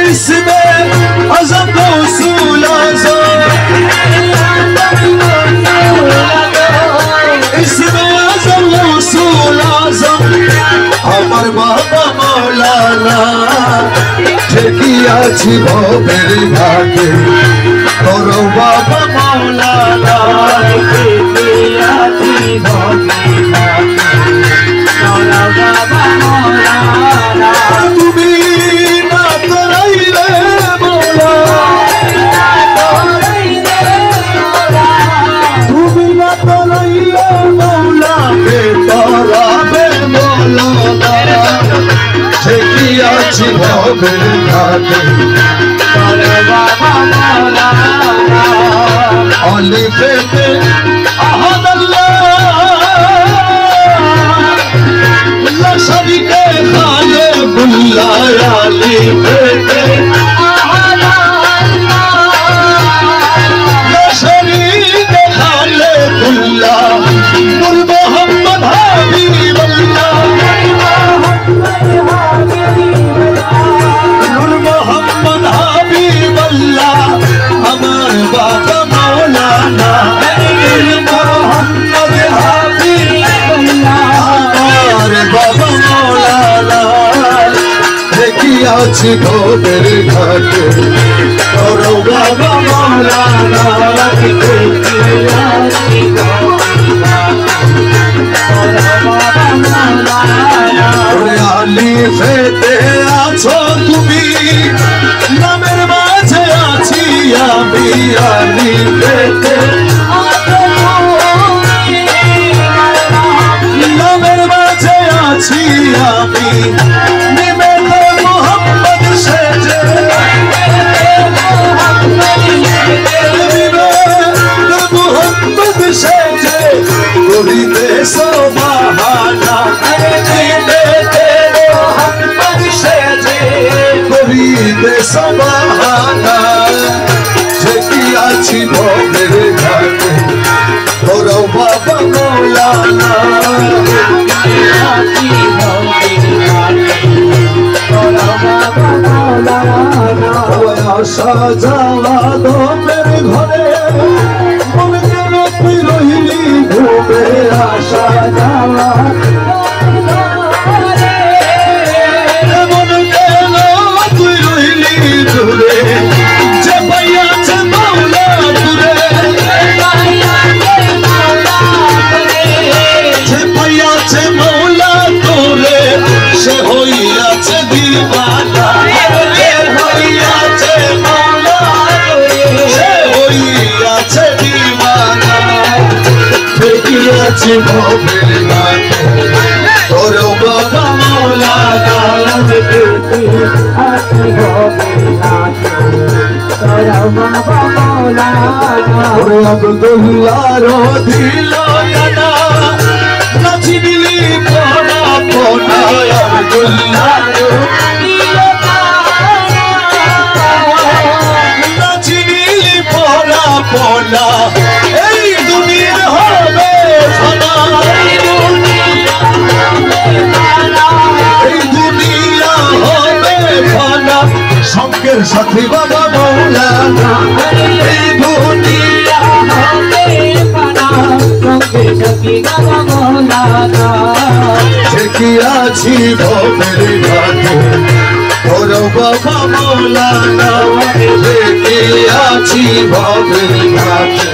इसमें अज़म गौसूल आज़म, इसमें अज़म गौसूल आज़म আমার বাবা মৌলানা ঠেকিয়াছি ভবের ঘাটে তোর বাবা মৌলানা ঠেকিয়াছি ভবের ঘাটে তোর বাবা মৌলানা তুমি না করাইলে মৌলা তুমি না করাইলে মৌলা কে করাবে মৌলানা ঠেকিয়াছি ভবের ঘাটে তোর বাবা মৌলানা আলিফেতে আহাদ আল্লাহ শরীকে খালে বুল্লা আলিফেতে আহাদ আল্লাহ শরীকে খালে বুল্লা নূর মোহাম্মদ হাবিবুল্লাহ নূর মোহাম্মদ হাবিবুল্লাহ আমার বাবা মৌলানা নূর মোহাম্মদ হাবিবুল্লাহ আমার বাবা মৌলানা দেখিয়াছি ভবের ঘাটে তোর বাবা মৌলানা দেখিয়াছি আলিফেতে আছো তুমি নামের মাঝে আছি আমি আলিফেতে নামের মাঝে আছি আমি নিমেতে মোহাম্মদ সেজে মোহাম্মদ সেজে করিতে সোবাহানা করিতে সোবাহানা ঠেকিয়াছি ভবের ঘাটে তোর বাবা মৌলানা ঠেকিয়াছি ভবের ঘাটে তোর বাবা মৌলানা আসা যাওয়া দমের ঘরে মন কেন তুই রহিলি ঘুমে আসা যাওয়া ভবের ঘাটে তোর বাবা মৌলানা ঠেকিয়াছি ভবের ঘাটে তোর বাবা মৌলানা ওরে আব্দুল্লাহর দিল কানা নাচি দিলি পোনা পোনা আব্দুল্লাহর দিল কানা নাচি দিলি পোনা পোনা এই দুনিয়া হবে সঙ্গের সাথী বাবা মৌলানা এই দুনিয়া হবে ফানা সঙ্গের সাথী বাবা মৌলানা ঠেকিয়াছি ভবের ঘাটে তোর বাবা মৌলানা ঠেকিয়াছি ভবের ঘাটে